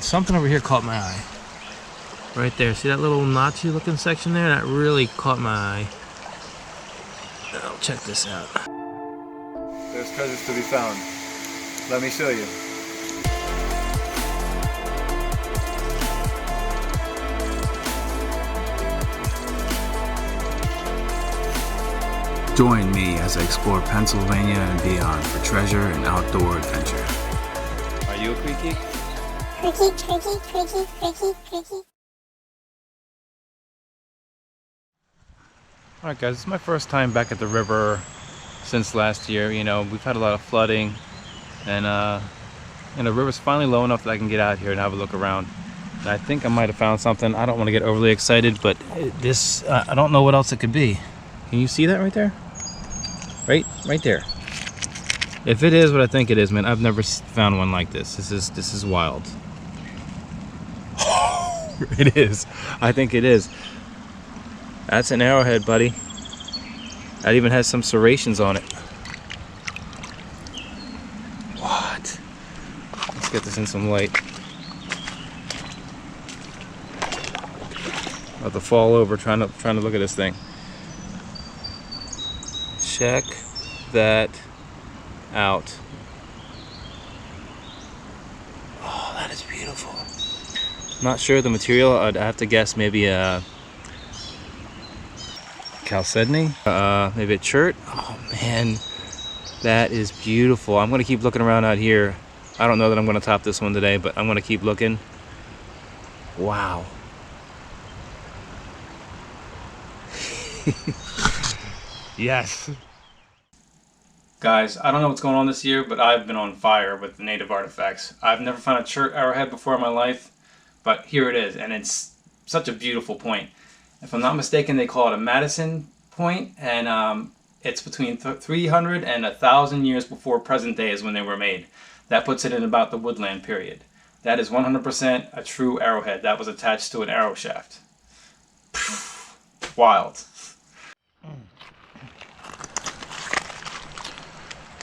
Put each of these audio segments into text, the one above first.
Something over here caught my eye. Right there, see that little notchy looking section there? That really caught my eye. Oh, check this out. There's treasures to be found. Let me show you. Join me as I explore Pennsylvania and beyond for treasure and outdoor adventure. Are you a CREEK geek? Creaky. Alright guys, it's my first time back at the river since last year. You know, we've had a lot of flooding, and the river's finally low enough that I can get out here and have a look around. And I think I might have found something. I don't want to get overly excited, but this, I don't know what else it could be. Can you see that right there? Right there. If it is what I think it is, man, I've never found one like this. This is wild. It is. I think it is. That's an arrowhead, buddy. That even has some serrations on it. What? Let's get this in some light. About to fall over trying to look at this thing. Check that out. Oh, that is beautiful. Not sure the material. I'd have to guess maybe a chalcedony, maybe a chert. Oh man, that is beautiful. I'm gonna keep looking around out here. I don't know that I'm gonna top this one today, but I'm gonna keep looking. Wow. Yes. Guys, I don't know what's going on this year, but I've been on fire with the native artifacts. I've never found a chert arrowhead before in my life, but here it is, and it's such a beautiful point. If I'm not mistaken, they call it a Madison point, and it's between 300 and 1,000 years before present day is when they were made. That puts it in about the woodland period. That is 100% a true arrowhead that was attached to an arrow shaft. Wild.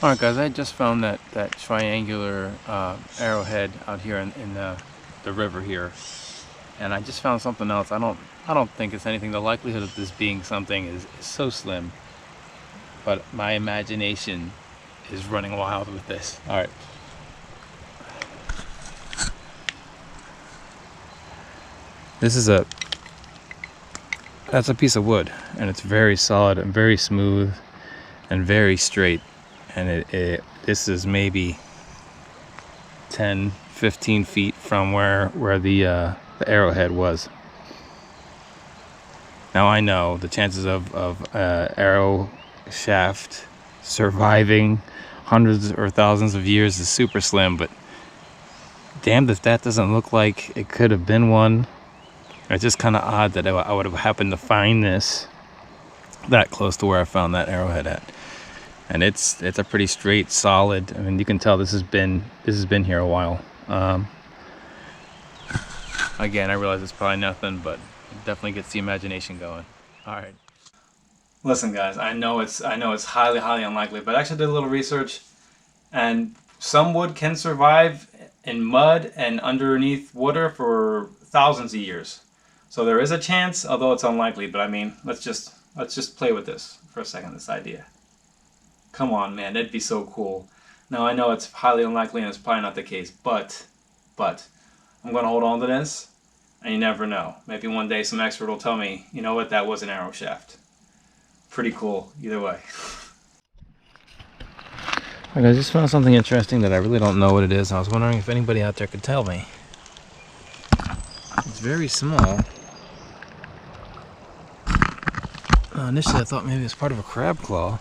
Alright guys, I just found that triangular arrowhead out here in the river here, and I just found something else. I don't think it's anything. The likelihood of this being something is so slim, but my imagination is running wild with this. Alright. That's a piece of wood, and it's very solid and very smooth and very straight. And this is maybe 10-15 feet from where the arrowhead was. Now I know the chances of arrow shaft surviving hundreds or thousands of years is super slim, but damned if that doesn't look like it could have been one. It's just kind of odd that I would have happened to find this that close to where I found that arrowhead at. And it's a pretty straight, solid. I mean, you can tell this has been here a while. Again, I realize it's probably nothing, but it definitely gets the imagination going. All right. Listen, guys, I know it's highly, highly unlikely, but I actually did a little research, and some wood can survive in mud and underneath water for thousands of years. So there is a chance, although it's unlikely. But I mean, let's just play with this for a second. This idea. Come on, man, that'd be so cool. Now, I know it's highly unlikely and it's probably not the case, but I'm going to hold on to this, and you never know. Maybe one day some expert will tell me, you know what, that was an arrow shaft. Pretty cool, either way. Alright, I just found something interesting that I really don't know what it is. I was wondering if anybody out there could tell me. It's very small. Initially, I thought maybe it's part of a crab claw.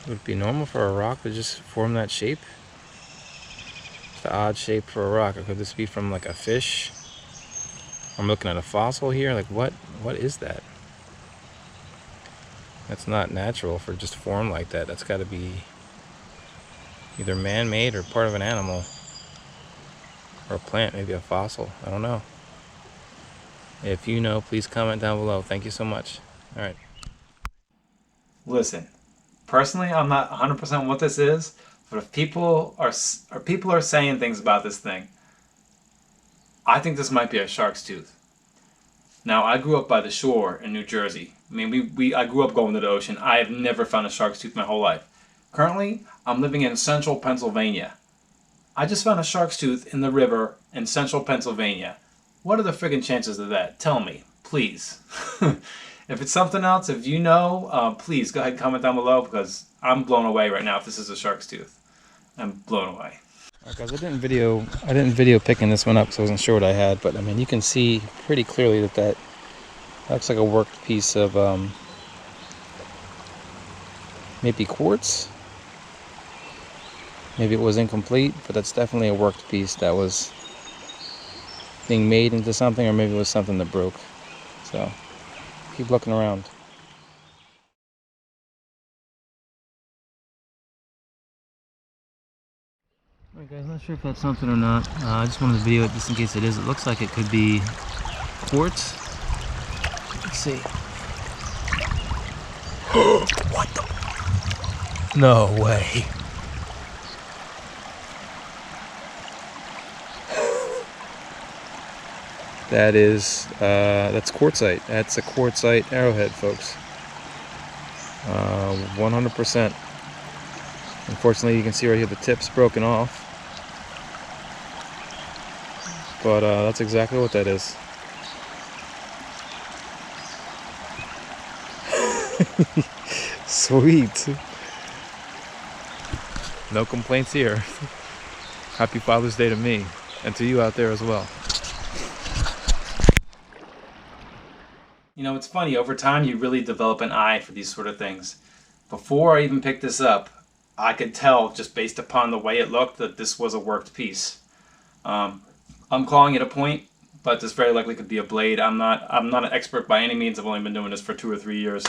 Would it be normal for a rock to just form that shape? It's an odd shape for a rock. Or could this be from like a fish? I'm looking at a fossil here. Like what is that? That's not natural for just form like that. That's got to be either man-made or part of an animal. Or a plant, maybe a fossil. I don't know. If you know, please comment down below. Thank you so much. All right. Listen. Personally, I'm not 100% what this is, But if people are saying things about this thing, I think this might be a shark's tooth. Now, I grew up by the shore in New Jersey. I mean, I grew up going to the ocean. I have never found a shark's tooth my whole life. Currently, I'm living in central Pennsylvania. I just found a shark's tooth in the river in central Pennsylvania. What are the friggin' chances of that? Tell me, please. If it's something else, if you know, please go ahead and comment down below, because I'm blown away right now if this is a shark's tooth. I'm blown away. Alright guys, I didn't video picking this one up because I wasn't sure what I had, but I mean you can see pretty clearly that looks like a worked piece of maybe quartz. Maybe it was incomplete, but that's definitely a worked piece that was being made into something, or maybe it was something that broke. So keep looking around. Alright guys, not sure if that's something or not. I just wanted to video it just in case it is. It looks like it could be quartz. Let's see. What the? No way. That's quartzite. That's a quartzite arrowhead, folks. 100%. Unfortunately, you can see right here the tip's broken off. But that's exactly what that is. Sweet. No complaints here. Happy Father's Day to me, and to you out there as well. You know, it's funny, over time you really develop an eye for these sort of things. Before I even picked this up, I could tell just based upon the way it looked that this was a worked piece. I'm calling it a point, but this very likely could be a blade. I'm not an expert by any means. I've only been doing this for 2 or 3 years,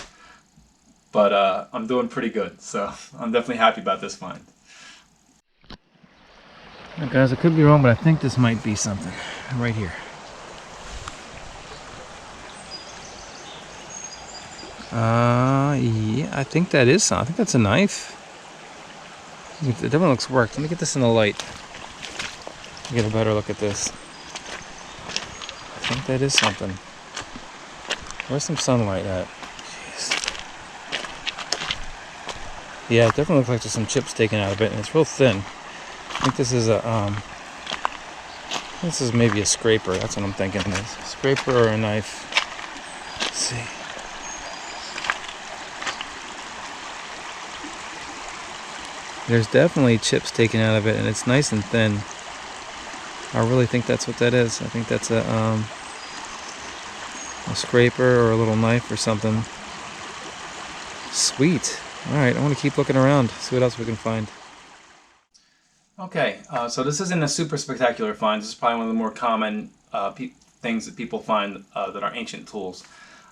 but I'm doing pretty good. So I'm definitely happy about this find. Now guys, I could be wrong, but I think this might be something right here. Yeah, I think that is something. I think that's a knife. It definitely looks worked. Let me get this in the light. Get a better look at this. I think that is something. Where's some sunlight at? Jeez. Yeah, it definitely looks like there's some chips taken out of it, and it's real thin. I think this is this is maybe a scraper. That's what I'm thinking. A scraper or a knife. Let's see. There's definitely chips taken out of it, and it's nice and thin. I really think that's what that is. I think that's a scraper or a little knife or something. Sweet. Alright, I want to keep looking around, see what else we can find. Okay, so this isn't a super spectacular find. This is probably one of the more common things that people find that are ancient tools.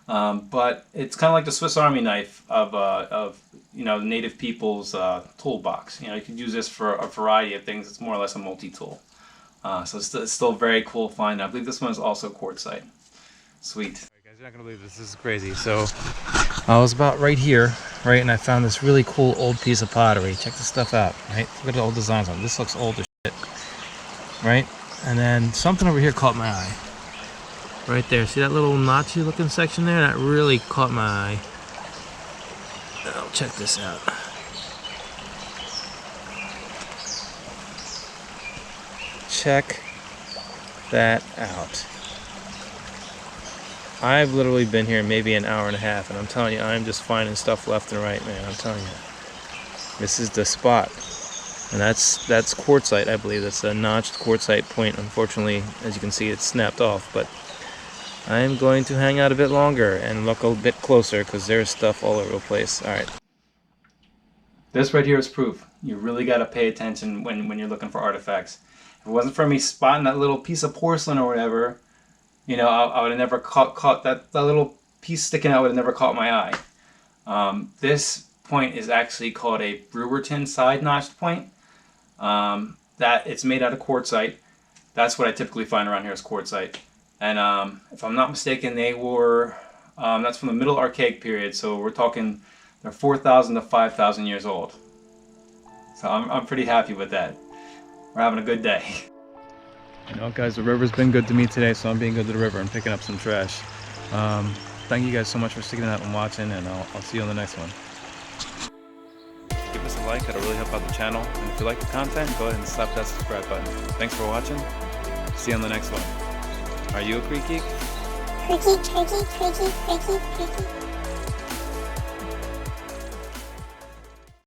But it's kind of like the Swiss Army knife of you know, native people's toolbox. You know, you could use this for a variety of things. It's more or less a multi-tool. So it's still a very cool find. I believe this one is also quartzite. Sweet. Alright guys, you're not gonna believe this. This is crazy. So I was about right here, right, and I found this really cool old piece of pottery. Check this stuff out, right? Look at the old designs on it. This looks old as shit, right? And then something over here caught my eye. Right there, see that little notchy looking section there? That really caught my eye. Oh, check this out. Check that out. I've literally been here maybe an hour and a half, and I'm telling you, I'm just finding stuff left and right, man. I'm telling you. This is the spot. And that's quartzite, I believe. That's a notched quartzite point. Unfortunately, as you can see, it's snapped off, but I'm going to hang out a bit longer and look a bit closer because there's stuff all over the place. Alright. This right here is proof. You really got to pay attention when you're looking for artifacts. If it wasn't for me spotting that little piece of porcelain or whatever, you know, I would have never caught that little piece sticking out would have never caught my eye. This point is actually called a Brewerton side notched point. That it's made out of quartzite. That's what I typically find around here is quartzite. And if I'm not mistaken, they were that's from the Middle Archaic period. So we're talking they're 4,000 to 5,000 years old. So I'm pretty happy with that. We're having a good day. You know, guys, the river's been good to me today, so I'm being good to the river and picking up some trash. Thank you guys so much for sticking out and watching, and I'll see you on the next one. Give us a like, that'll really help out the channel. And if you like the content, go ahead and slap that subscribe button. Thanks for watching. See you on the next one. Are you a CREEK Geek? CREEK GEEK, CREEK GEEK, CREEK GEEK, CREEK GEEK, CREEK GEEK.